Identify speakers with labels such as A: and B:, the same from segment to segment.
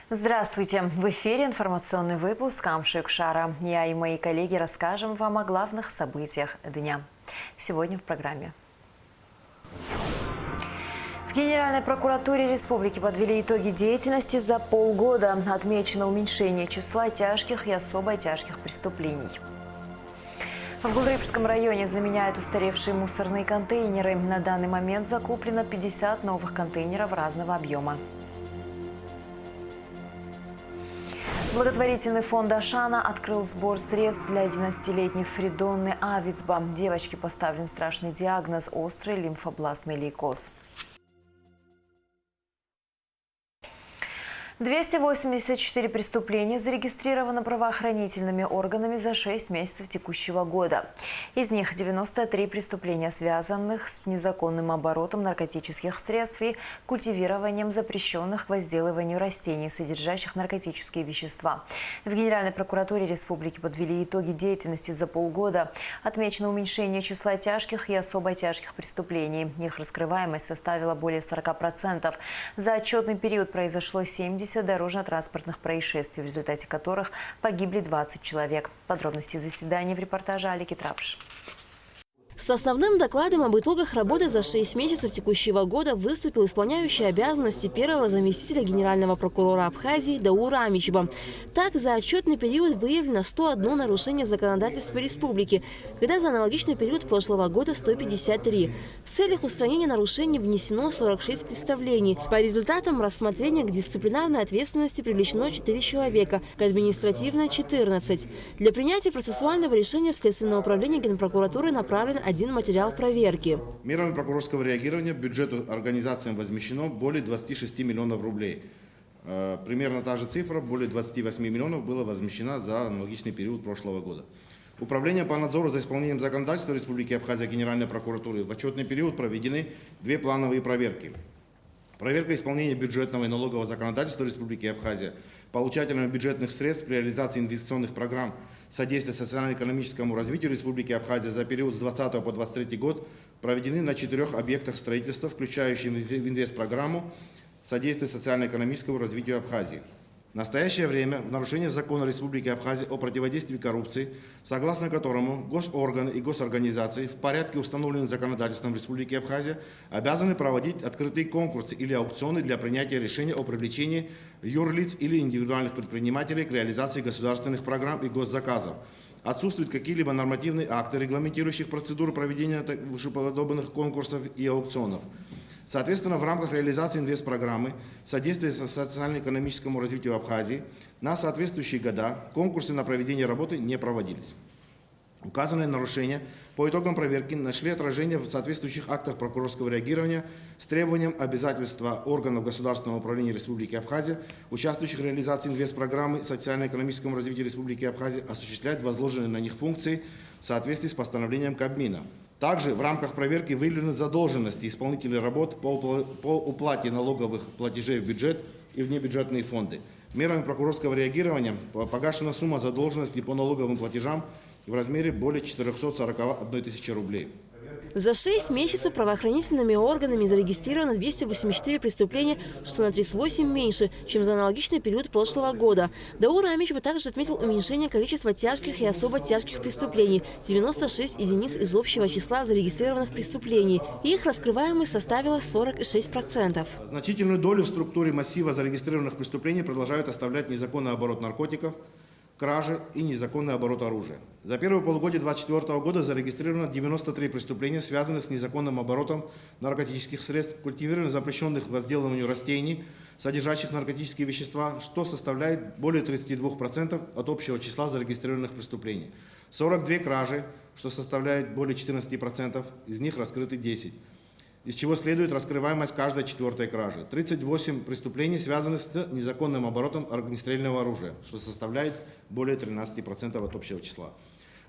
A: Здравствуйте! В эфире информационный выпуск «Амшик Шара». Я и мои коллеги расскажем вам о главных событиях дня. Сегодня в программе. В Генеральной прокуратуре республики подвели итоги деятельности за полгода. Отмечено уменьшение числа тяжких и особо тяжких преступлений. В Гулрыбском районе заменяют устаревшие мусорные контейнеры. На данный момент закуплено 50 новых контейнеров разного объема. Благотворительный фонд Ашана открыл сбор средств для 11-летней Фридонны Авицба. Девочке поставлен страшный диагноз – острый лимфобластный лейкоз. 284 преступления зарегистрировано правоохранительными органами за 6 месяцев текущего года. Из них 93 преступления, связанных с незаконным оборотом наркотических средств и культивированием запрещенных к возделыванию растений, содержащих наркотические вещества. В Генеральной прокуратуре республики подвели итоги деятельности за полгода. Отмечено уменьшение числа тяжких и особо тяжких преступлений. Их раскрываемость составила более 40%. За отчетный период произошло 70 дорожно-транспортных происшествий, в результате которых погибли 20 человек. Подробности заседания в репортаже Алики Трапш.
B: С основным докладом об итогах работы за 6 месяцев текущего года выступил исполняющий обязанности первого заместителя генерального прокурора Абхазии Даур Амичба. Так, за отчетный период выявлено 101 нарушение законодательства республики, когда за аналогичный период прошлого года 153. В целях устранения нарушений внесено 46 представлений. По результатам рассмотрения к дисциплинарной ответственности привлечено 4 человека, к административной – 14. Для принятия процессуального решения в Следственное управление Генпрокуратуры направлен один материал проверки.
C: Мерами прокурорского реагирования бюджету организациям возмещено более 26 миллионов рублей. Примерно та же цифра, более 28 миллионов, было возмещено за аналогичный период прошлого года. Управление по надзору за исполнением законодательства Республики Абхазия Генеральной прокуратуры в отчетный период проведены 2 плановые проверки. Проверка исполнения бюджетного и налогового законодательства Республики Абхазия получателями бюджетных средств при реализации инвестиционных программ содействия социально-экономическому развитию Республики Абхазия за период с 2020 по 2023 год проведены на 4 объектах строительства, включающих в инвестпрограмму содействия социально-экономическому развитию Абхазии. В настоящее время в нарушение закона Республики Абхазия о противодействии коррупции, согласно которому госорганы и госорганизации в порядке, установленном законодательством Республики Абхазия, обязаны проводить открытые конкурсы или аукционы для принятия решения о привлечении юрлиц или индивидуальных предпринимателей к реализации государственных программ и госзаказов. Отсутствуют какие-либо нормативные акты, регламентирующих процедуру проведения вышеподобных конкурсов и аукционов. Соответственно, в рамках реализации инвестпрограммы содействия социально-экономическому развитию Абхазии на соответствующие года конкурсы на проведение работы не проводились. Указанные нарушения по итогам проверки нашли отражение в соответствующих актах прокурорского реагирования с требованием обязательства органов Государственного управления Республики Абхазия, участвующих в реализации инвестпрограммы социально-экономическому развитию Республики Абхазия, осуществлять возложенные на них функции в соответствии с постановлением Кабмина. Также в рамках проверки выявлены задолженности исполнителей работ по уплате налоговых платежей в бюджет и внебюджетные фонды. Мерами прокурорского реагирования погашена сумма задолженности по налоговым платежам в размере более 441 тысячи рублей.
B: За 6 месяцев правоохранительными органами зарегистрировано 284 преступления, что на 38 меньше, чем за аналогичный период прошлого года. Даур Амичба также отметил уменьшение количества тяжких и особо тяжких преступлений – 96 единиц из общего числа зарегистрированных преступлений. Их раскрываемость составила 46%.
C: Значительную долю в структуре массива зарегистрированных преступлений продолжают оставлять незаконный оборот наркотиков, кражи и незаконный оборот оружия. За первое полугодие 2024 года зарегистрировано 93 преступления, связанных с незаконным оборотом наркотических средств, культивированием запрещенных к возделыванию растений, содержащих наркотические вещества, что составляет более 32% от общего числа зарегистрированных преступлений. 42 кражи, что составляет более 14%, из них раскрыты 10. Из чего следует раскрываемость каждой 4-й кражи. 38 преступлений связаны с незаконным оборотом огнестрельного оружия, что составляет более 13% от общего числа.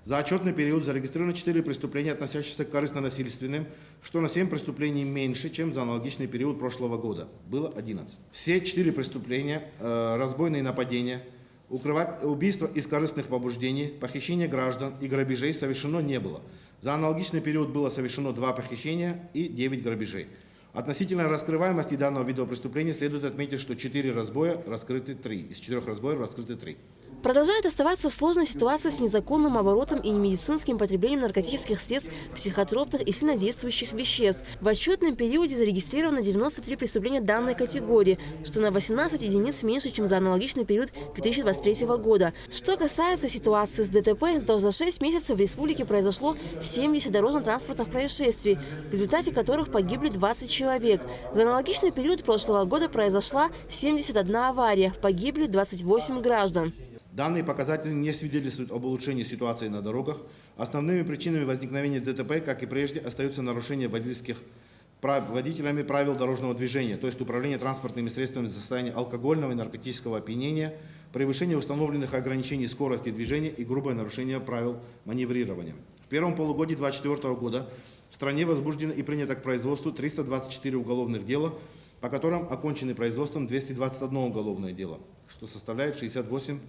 C: За отчетный период зарегистрировано 4 преступления, относящиеся к корыстно-насильственным, что на 7 преступлений меньше, чем за аналогичный период прошлого года. Было 11. Все 4 преступления, разбойные нападения, убийство из корыстных побуждений, похищение граждан и грабежей совершено не было. За аналогичный период было совершено 2 похищения и 9 грабежей. Относительно раскрываемости данного вида преступления следует отметить, что 4 разбоя раскрыты 3. Из 4 разбоев раскрыты 3.
B: Продолжает оставаться сложная ситуация с незаконным оборотом и немедицинским потреблением наркотических средств, психотропных и сильнодействующих веществ. В отчетном периоде зарегистрировано 93 преступления данной категории, что на 18 единиц меньше, чем за аналогичный период 2023 года. Что касается ситуации с ДТП, то за 6 месяцев в республике произошло 70 дорожно-транспортных происшествий, в результате которых погибли 20 человек. За аналогичный период прошлого года произошла 71 авария, погибли 28 граждан.
C: Данные показатели не свидетельствуют об улучшении ситуации на дорогах. Основными причинами возникновения ДТП, как и прежде, остаются нарушения водителями правил дорожного движения, то есть управление транспортными средствами в состоянии алкогольного и наркотического опьянения, превышение установленных ограничений скорости движения и грубое нарушение правил маневрирования. В первом полугодии 2024 года в стране возбуждено и принято к производству 324 уголовных дела, по которым окончены производством 221 уголовное дело, что составляет 68%.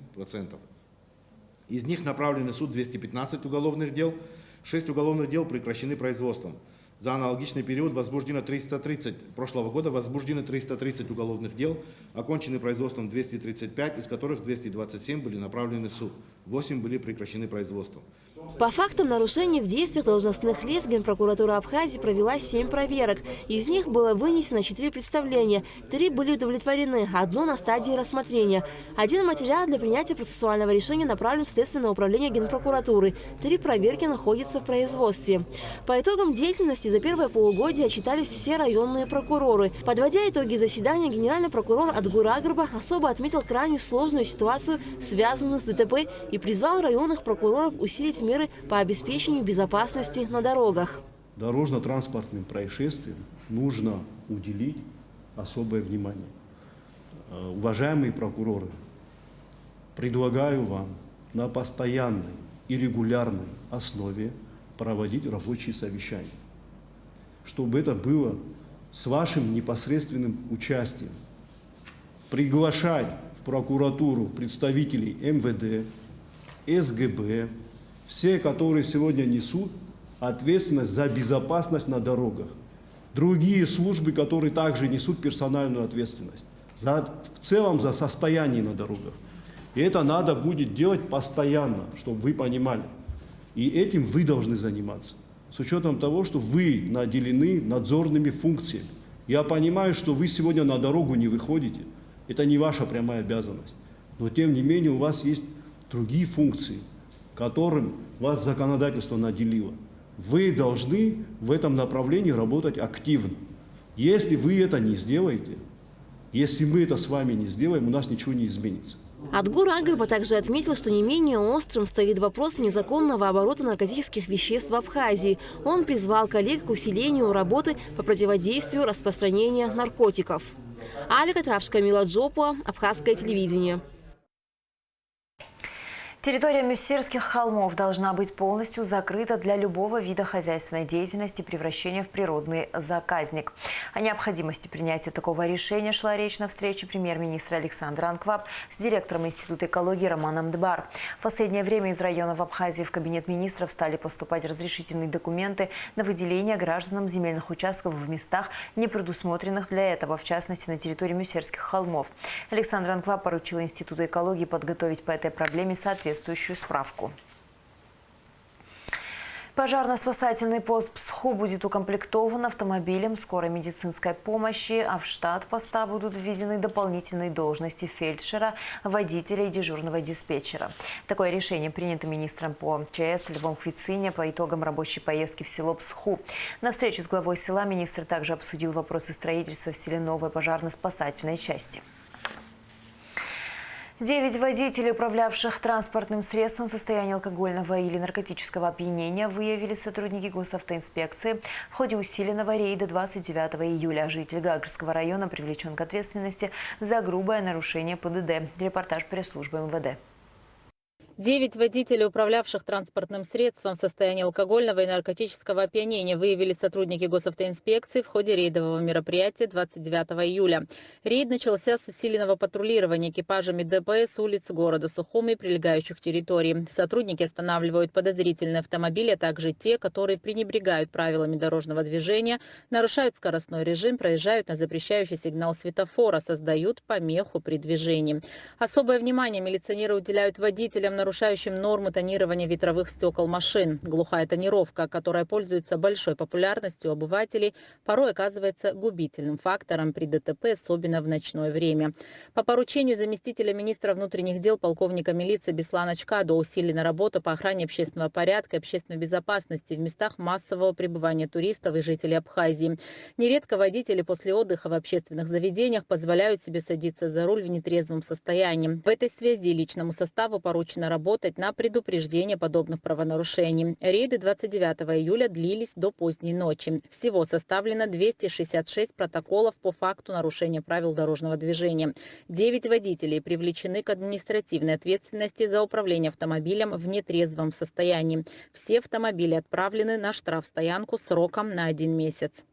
C: Из них направлены в суд 215 уголовных дел, 6 уголовных дел прекращены производством. За аналогичный период прошлого года возбуждено 330 уголовных дел, окончены производством 235, из которых 227 были направлены в суд, 8 были прекращены производством.
B: По фактам нарушений в действиях должностных лиц Генпрокуратура Абхазии провела 7 проверок. Из них было вынесено 4 представления, 3 были удовлетворены, 1 на стадии рассмотрения. 1 материал для принятия процессуального решения направлен в Следственное управление Генпрокуратуры. 3 проверки находятся в производстве. По итогам деятельности за первое полугодие отчитались все районные прокуроры. Подводя итоги заседания, генеральный прокурор Адгур Агрба особо отметил крайне сложную ситуацию, связанную с ДТП, и призвал районных прокуроров усилить меры по обеспечению безопасности на дорогах.
D: Дорожно-транспортным происшествиям нужно уделить особое внимание. Уважаемые прокуроры, предлагаю вам на постоянной и регулярной основе проводить рабочие совещания, чтобы это было с вашим непосредственным участием. Приглашать в прокуратуру представителей МВД, СГБ, все, которые сегодня несут ответственность за безопасность на дорогах. Другие службы, которые также несут персональную ответственность. В целом за состояние на дорогах. И это надо будет делать постоянно, чтобы вы понимали. И этим вы должны заниматься. С учетом того, что вы наделены надзорными функциями. Я понимаю, что вы сегодня на дорогу не выходите. Это не ваша прямая обязанность. Но тем не менее у вас есть другие функции, которым вас законодательство наделило. Вы должны в этом направлении работать активно. Если вы это не сделаете, если мы это с вами не сделаем, у нас ничего не изменится.
B: Адгур Агрба также отметил, что не менее острым стоит вопрос незаконного оборота наркотических веществ в Абхазии. Он призвал коллег к усилению работы по противодействию распространению наркотиков. Алика Трапш, Камила Джопуа, Абхазское телевидение.
A: Территория Мюссерских холмов должна быть полностью закрыта для любого вида хозяйственной деятельности и превращения в природный заказник. О необходимости принятия такого решения шла речь на встрече премьер-министра Александра Анкваб с директором Института экологии Романом Дбар. В последнее время из районов Абхазии в кабинет министров стали поступать разрешительные документы на выделение гражданам земельных участков в местах, не предусмотренных для этого, в частности на территории Мюссерских холмов. Александр Анкваб поручил Институту экологии подготовить по этой проблеме соответствующую справку. Пожарно-спасательный пост Псху будет укомплектован автомобилем скорой медицинской помощи, а в штат поста будут введены дополнительные должности фельдшера, водителя и дежурного диспетчера. Такое решение принято министром по ЧС Львом Квицине по итогам рабочей поездки в село Псху. На встрече с главой села министр также обсудил вопросы строительства в селе новой пожарно-спасательной части. 9 водителей, управлявших транспортным средством в состоянии алкогольного или наркотического опьянения, выявили сотрудники госавтоинспекции в ходе усиленного рейда 29 июля. Житель Гагрского района привлечен к ответственности за грубое нарушение ПДД. Репортаж пресс-службы МВД.
E: 9 водителей, управлявших транспортным средством в состоянии алкогольного и наркотического опьянения, выявили сотрудники госавтоинспекции в ходе рейдового мероприятия 29 июля. Рейд начался с усиленного патрулирования экипажами ДПС улиц города Сухуми и прилегающих территорий. Сотрудники останавливают подозрительные автомобили, а также те, которые пренебрегают правилами дорожного движения, нарушают скоростной режим, проезжают на запрещающий сигнал светофора, создают помеху при движении. Особое внимание милиционеры уделяют водителям, нарушающим нормы тонирования ветровых стекол машин. Глухая тонировка, которая пользуется большой популярностью у обывателей, порой оказывается губительным фактором при ДТП, особенно в ночное время. По поручению заместителя министра внутренних дел полковника милиции Беслана Чкадо усилена работа по охране общественного порядка и общественной безопасности в местах массового пребывания туристов и жителей Абхазии. Нередко водители после отдыха в общественных заведениях позволяют себе садиться за руль в нетрезвом состоянии. В этой связи личному составу поручено работать на предупреждение подобных правонарушений. Рейды 29 июля длились до поздней ночи. Всего составлено 266 протоколов по факту нарушения правил дорожного движения. 9 водителей привлечены к административной ответственности за управление автомобилем в нетрезвом состоянии. Все автомобили отправлены на штрафстоянку сроком на 1 месяц.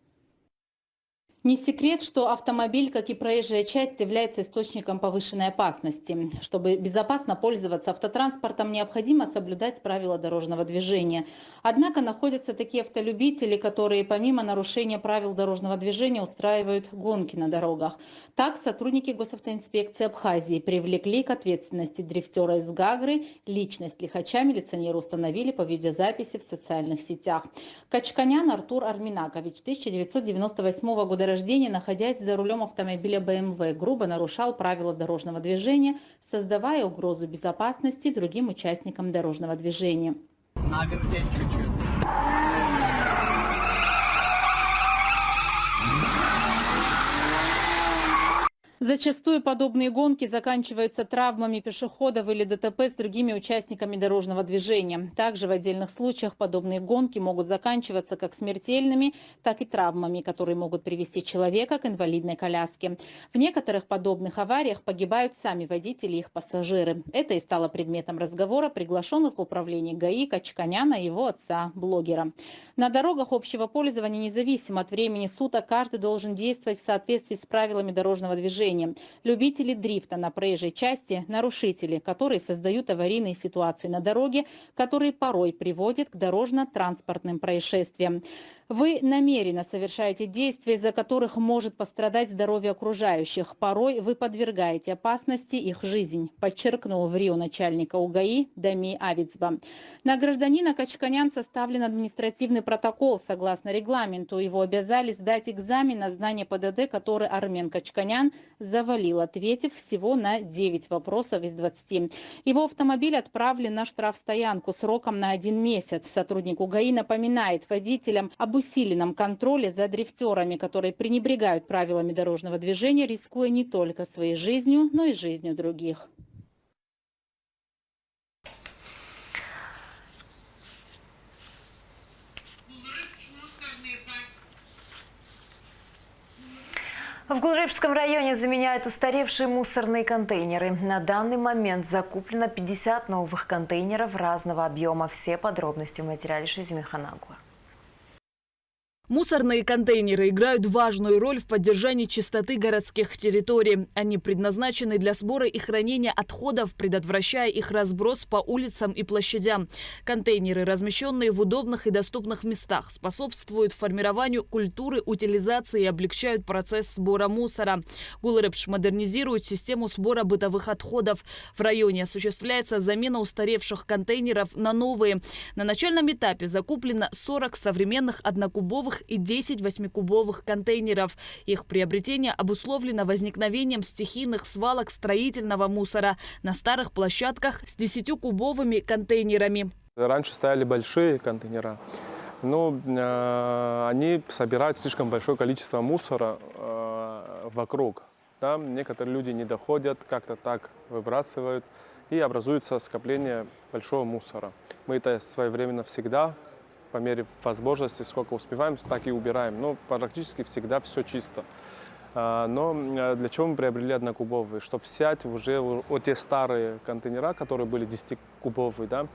E: Не секрет, что автомобиль, как и проезжая часть, является источником повышенной опасности. Чтобы безопасно пользоваться автотранспортом, необходимо соблюдать правила дорожного движения. Однако находятся такие автолюбители, которые помимо нарушения правил дорожного движения устраивают гонки на дорогах. Так, сотрудники госавтоинспекции Абхазии привлекли к ответственности дрифтера из Гагры. Личность лихача милиционеры установили по видеозаписи в социальных сетях. Качканян Артур Арминакович, 1998 года рождения, находясь за рулем автомобиля БМВ, грубо нарушал правила дорожного движения, создавая угрозу безопасности другим участникам дорожного движения.
F: Навертеть чуть-чуть.
E: Зачастую подобные гонки заканчиваются травмами пешеходов или ДТП с другими участниками дорожного движения. Также в отдельных случаях подобные гонки могут заканчиваться как смертельными, так и травмами, которые могут привести человека к инвалидной коляске. В некоторых подобных авариях погибают сами водители и их пассажиры. Это и стало предметом разговора приглашенных в управление ГАИ Качканяна и его отца, блогера. На дорогах общего пользования, независимо от времени суток, каждый должен действовать в соответствии с правилами дорожного движения. Любители дрифта на проезжей части – нарушители, которые создают аварийные ситуации на дороге, которые порой приводят к дорожно-транспортным происшествиям. Вы намеренно совершаете действия, из-за которых может пострадать здоровье окружающих. Порой вы подвергаете опасности их жизнь, подчеркнул в Рио начальника УГАИ Дами Авицба. На гражданина Качканян составлен административный протокол. Согласно регламенту, его обязали сдать экзамен на знание ПДД, который Армен Качканян завалил, ответив всего на 9 вопросов из 20. Его автомобиль отправлен на штрафстоянку сроком на 1 месяц. Сотрудник УГАИ напоминает водителям об усиленном контроле за дрифтерами, которые пренебрегают правилами дорожного движения, рискуя не только своей жизнью, но и жизнью других.
A: В Гулрыбском районе заменяют устаревшие мусорные контейнеры. На данный момент закуплено 50 новых контейнеров разного объема. Все подробности в материале Шизины Ханагуа.
G: Мусорные контейнеры играют важную роль в поддержании чистоты городских территорий. Они предназначены для сбора и хранения отходов, предотвращая их разброс по улицам и площадям. Контейнеры, размещенные в удобных и доступных местах, способствуют формированию культуры утилизации и облегчают процесс сбора мусора. Гулрыбш модернизирует систему сбора бытовых отходов. В районе осуществляется замена устаревших контейнеров на новые. На начальном этапе закуплено 40 современных однокубовых и 10 8-кубовых контейнеров. Их приобретение обусловлено возникновением стихийных свалок строительного мусора на старых площадках с 10-кубовыми контейнерами.
H: Раньше стояли большие контейнера, но они собирают слишком большое количество мусора вокруг. Там некоторые люди не доходят, как-то так выбрасывают, и образуется скопление большого мусора. Мы это своевременно всегда, по мере возможности, сколько успеваем, так и убираем. Но практически всегда все чисто. Но для чего мы приобрели однокубовые? Чтобы взять уже вот те старые контейнера, которые были 10-кубовые, да,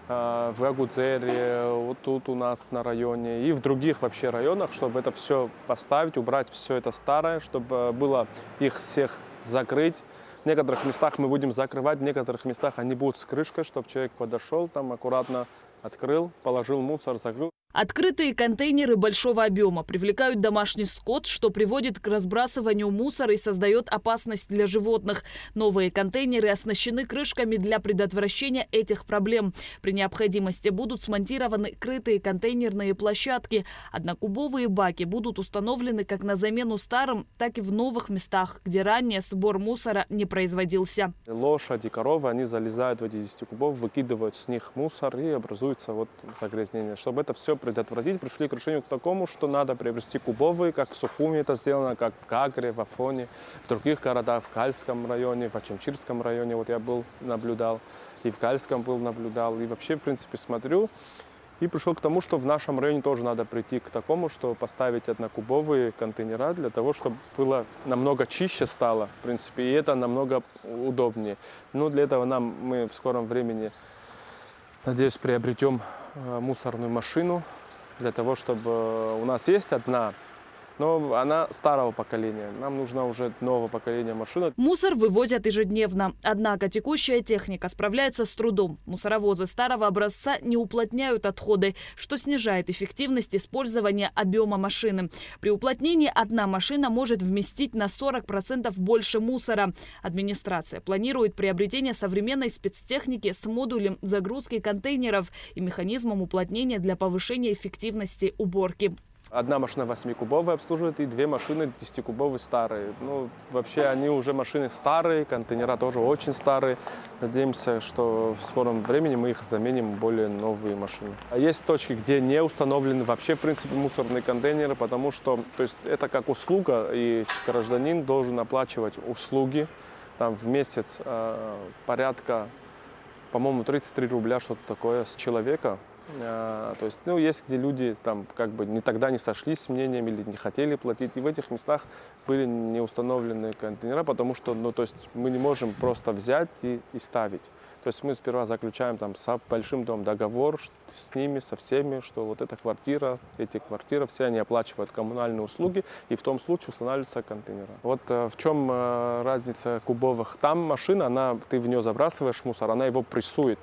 H: в Агудзере, вот тут у нас на районе и в других вообще районах, чтобы это все поставить, убрать все это старое, чтобы было их всех закрыть. В некоторых местах мы будем закрывать, в некоторых местах они будут с крышкой, чтобы человек подошел, там аккуратно открыл, положил мусор, закрыл.
G: Открытые контейнеры большого объема привлекают домашний скот, что приводит к разбрасыванию мусора и создает опасность для животных. Новые контейнеры оснащены крышками для предотвращения этих проблем. При необходимости будут смонтированы крытые контейнерные площадки. Однокубовые баки будут установлены как на замену старым, так и в новых местах, где ранее сбор мусора не производился.
H: Лошади, коровы, они залезают в эти 10-кубов, выкидывают с них мусор и образуется вот загрязнение. Чтобы это все предотвратить, пришли к решению к такому, что надо приобрести кубовые, как в Сухуми это сделано, как в Гагре, в Афоне, в других городах, в Кальском районе, в Ачамчирском районе, вот я был, наблюдал, и в Кальском был, наблюдал, и вообще, в принципе, смотрю, и пришел к тому, что в нашем районе тоже надо прийти к такому, что поставить однокубовые контейнера для того, чтобы было намного чище стало, в принципе, и это намного удобнее. Но для этого мы в скором времени, надеюсь, приобретем мусорную машину для того, чтобы у нас есть одна, но она старого поколения. Нам нужна уже нового поколения машина.
G: Мусор вывозят ежедневно. Однако текущая техника справляется с трудом. Мусоровозы старого образца не уплотняют отходы, что снижает эффективность использования объема машины. При уплотнении одна машина может вместить на 40% больше мусора. Администрация планирует приобретение современной спецтехники с модулем загрузки контейнеров и механизмом уплотнения для повышения эффективности уборки.
H: Одна машина 8-кубовая обслуживает и 2 машины 10-кубовые старые. Ну, вообще они уже машины старые, контейнера тоже очень старые. Надеемся, что в скором времени мы их заменим более новые машины. А есть точки, где не установлены вообще в принципе мусорные контейнеры, потому что это как услуга, и гражданин должен оплачивать услуги там, в месяц порядка, по-моему, 33 рубля, что-то такое с человека. Есть где люди там как бы тогда не сошлись с мнением или не хотели платить. И в этих местах были не установлены контейнера, потому что мы не можем просто взять и ставить. То есть мы сперва заключаем там с большим домом договор с ними, со всеми, что вот эта квартира, эти квартиры, все они оплачивают коммунальные услуги, и в том случае устанавливаются контейнеры. Вот в чем разница кубовых. Там машина, ты в нее забрасываешь мусор, она его прессует.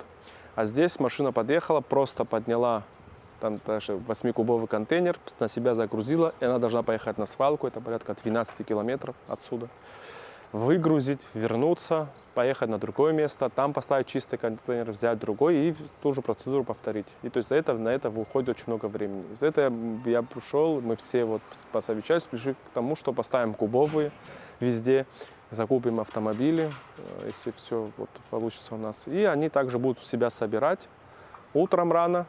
H: А здесь машина подъехала, просто подняла там даже 8-кубовый контейнер, на себя загрузила, и она должна поехать на свалку, это порядка 12 километров отсюда. Выгрузить, вернуться, поехать на другое место, там поставить чистый контейнер, взять другой и ту же процедуру повторить. И то есть на это уходит очень много времени. Из-за этого я пришел, мы все вот посовещались, пришли к тому, что поставим кубовые везде. Закупим автомобили, если все получится у нас. И они также будут себя собирать утром рано,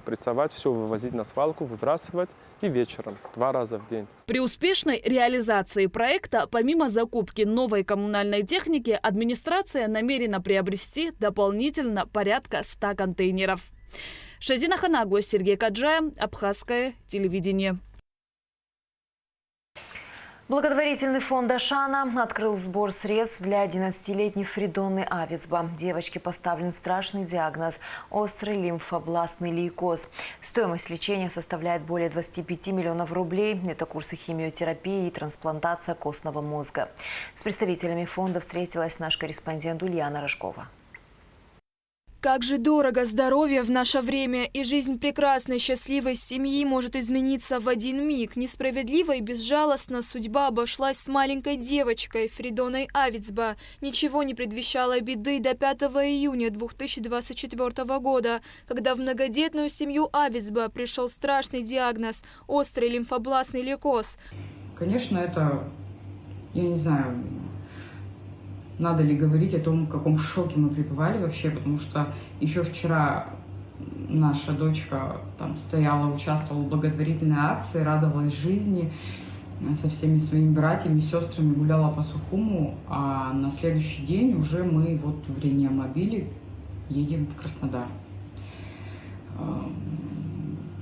H: прессовать, все вывозить на свалку, выбрасывать и вечером 2 раза в день.
G: При успешной реализации проекта, помимо закупки новой коммунальной техники, администрация намерена приобрести дополнительно порядка 100 контейнеров. Шазина Ханагуа, Сергей Каджая, Абхазское телевидение.
A: Благотворительный фонд «Ашана» открыл сбор средств для 11-летней Фридоны Авицба. Девочке поставлен страшный диагноз – острый лимфобластный лейкоз. Стоимость лечения составляет более 25 миллионов рублей. Это курсы химиотерапии и трансплантация костного мозга. С представителями фонда встретилась наш корреспондент Ульяна Рожкова.
I: Как же дорого здоровье в наше время, и жизнь прекрасной, счастливой семьи может измениться в один миг. Несправедливо и безжалостно судьба обошлась с маленькой девочкой Фридоной Авицба. Ничего не предвещало беды до 5 июня 2024 года, когда в многодетную семью Авицба пришел страшный диагноз – острый лимфобластный лейкоз.
J: Конечно, это, я не знаю, надо ли говорить о том, в каком шоке мы пребывали вообще, потому что еще вчера наша дочка там стояла, участвовала в благотворительной акции, радовалась жизни, со всеми своими братьями, сестрами гуляла по Сухуму, а на следующий день уже мы вот в реанимобиле едем в Краснодар.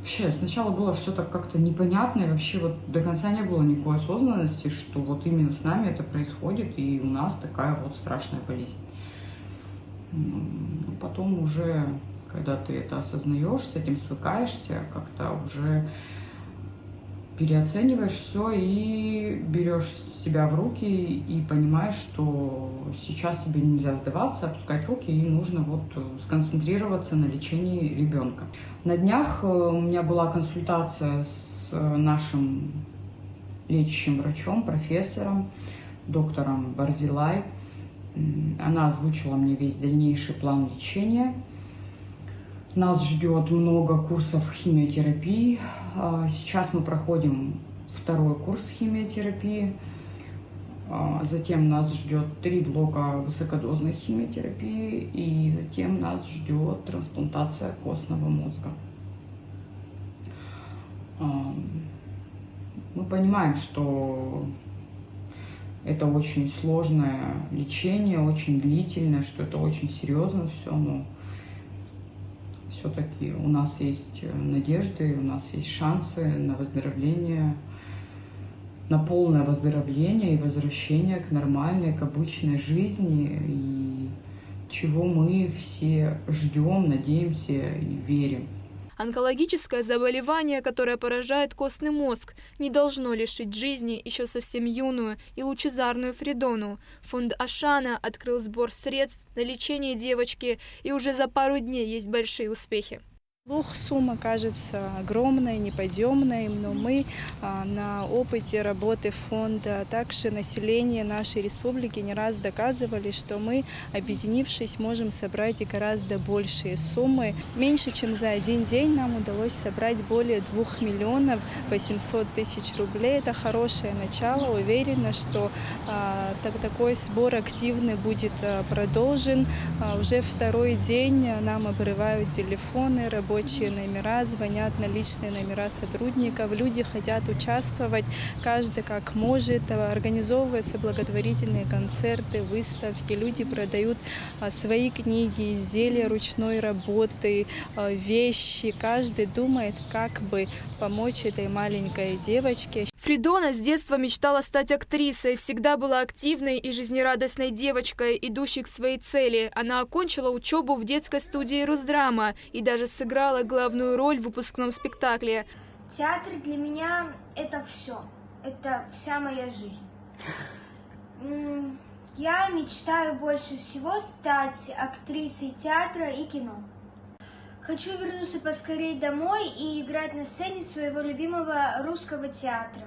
J: Вообще, сначала было все так как-то непонятно, и вообще вот до конца не было никакой осознанности, что вот именно с нами это происходит, и у нас такая вот страшная болезнь. Потом уже, когда ты это осознаешь, с этим свыкаешься, как-то уже переоцениваешь все и берешь себя в руки и понимаешь, что сейчас тебе нельзя сдаваться, опускать руки, и нужно вот сконцентрироваться на лечении ребенка. На днях у меня была консультация с нашим лечащим врачом, профессором, доктором Барзилай. Она озвучила мне весь дальнейший план лечения. Нас ждет много курсов химиотерапии. Сейчас мы проходим второй курс химиотерапии. Затем нас ждет 3 блока высокодозной химиотерапии. И затем нас ждет трансплантация костного мозга. Мы понимаем, что это очень сложное лечение, очень длительное, что это очень серьезно все, но все-таки у нас есть надежды, у нас есть шансы на выздоровление, на полное выздоровление и возвращение к нормальной, к обычной жизни, и чего мы все ждем, надеемся и верим.
I: Онкологическое заболевание, которое поражает костный мозг, не должно лишить жизни еще совсем юную и лучезарную Фридону. Фонд Ашана открыл сбор средств на лечение девочки, и уже за пару дней есть большие успехи.
K: Сумма кажется огромной, неподъемной, но мы на опыте работы фонда, а также население нашей республики не раз доказывали, что мы, объединившись, можем собрать и гораздо большие суммы. Меньше чем за один день нам удалось собрать более 2 миллионов 800 тысяч рублей. Это хорошее начало. Уверена, что такой сбор активный будет продолжен. Уже второй день нам обрывают телефоны, рабочие номера, звонят на личные номера сотрудников. Люди хотят участвовать, каждый как может. Организовываются благотворительные концерты, выставки. Люди продают свои книги, изделия ручной работы, вещи. Каждый думает, как бы помочь этой маленькой девочке.
I: Фридона с детства мечтала стать актрисой, всегда была активной и жизнерадостной девочкой, идущей к своей цели. Она окончила учебу в детской студии Росдрама и даже сыграла главную роль в выпускном спектакле.
L: Театр для меня это все, это вся моя жизнь. Я мечтаю больше всего стать актрисой театра и кино. Хочу вернуться поскорее домой и играть на сцене своего любимого русского театра.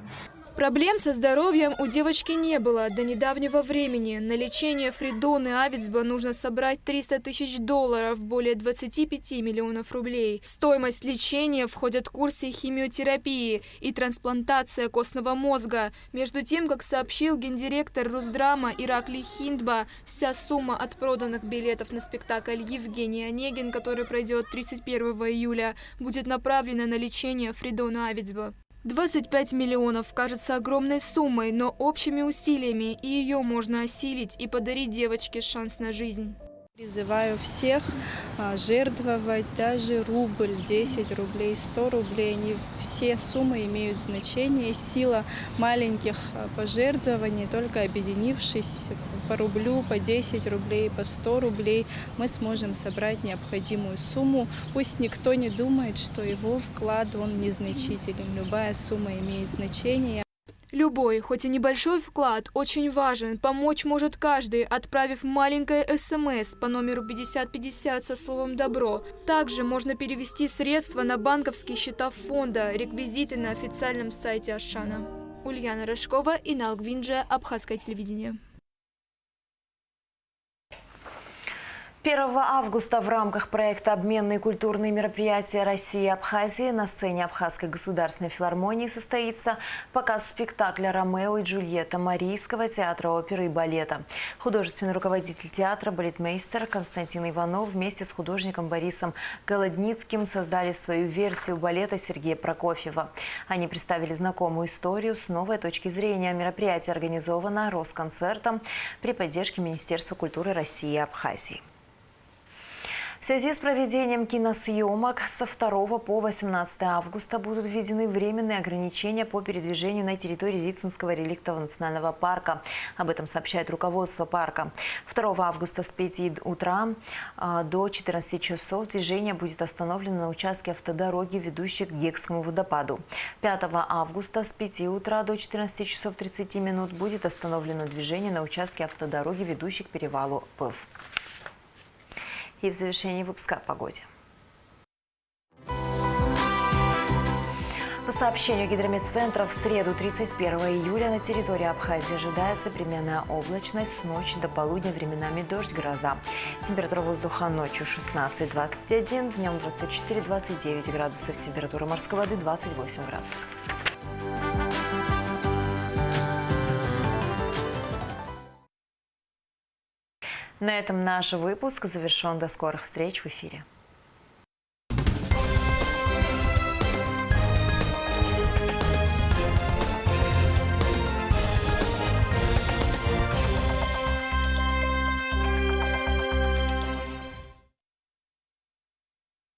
I: Проблем со здоровьем у девочки не было до недавнего времени. На лечение Фридоны Авицба нужно собрать $300 тысяч, более 25 миллионов рублей. В стоимость лечения входят курсы химиотерапии и трансплантация костного мозга. Между тем, как сообщил гендиректор Росдрама Ираклий Хиндба, вся сумма от проданных билетов на спектакль «Евгений Онегин», который пройдет 31 июля, будет направлена на лечение Фридоны Авицба. 25 миллионов кажется огромной суммой, но общими усилиями и ее можно осилить и подарить девочке шанс на жизнь.
K: Призываю всех жертвовать даже рубль, 10 рублей, 100 рублей. Не все суммы имеют значение. Сила маленьких пожертвований, только объединившись по рублю, по 10 рублей, по 100 рублей, мы сможем собрать необходимую сумму. Пусть никто не думает, что его вклад он незначителен. Любая сумма имеет значение.
I: Любой, хоть и небольшой вклад, очень важен. Помочь может каждый, отправив маленькое СМС по номеру 5050 со словом «Добро». Также можно перевести средства на банковские счета фонда, реквизиты на официальном сайте Ашана. Ульяна Рожкова, Инал Гвинджа, Абхазское телевидение.
A: 1 августа в рамках проекта «Обменные культурные мероприятия России и Абхазии» на сцене Абхазской государственной филармонии состоится показ спектакля «Ромео и Джульетта» Марийского театра оперы и балета. Художественный руководитель театра, балетмейстер Константин Иванов вместе с художником Борисом Голодницким создали свою версию балета Сергея Прокофьева. Они представили знакомую историю с новой точки зрения. Мероприятие организовано Росконцертом при поддержке Министерства культуры России и Абхазии. В связи с проведением киносъемок со 2 по 18 августа будут введены временные ограничения по передвижению на территории Рицинского реликтового национального парка. Об этом сообщает руководство парка. 2 августа с 5 утра до 14 часов движение будет остановлено на участке автодороги, ведущей к Гекскому водопаду. 5 августа с 5 утра до 14 часов 30 минут будет остановлено движение на участке автодороги, ведущей к перевалу Пыв. И в завершении выпуска о погоде. По сообщению гидрометцентра, в среду 31 июля на территории Абхазии ожидается переменная облачность, с ночи до полудня временами дождь, гроза. Температура воздуха ночью 16-21, днем 24-29 градусов, температура морской воды 28 градусов. На этом наш выпуск завершен. До скорых встреч в эфире.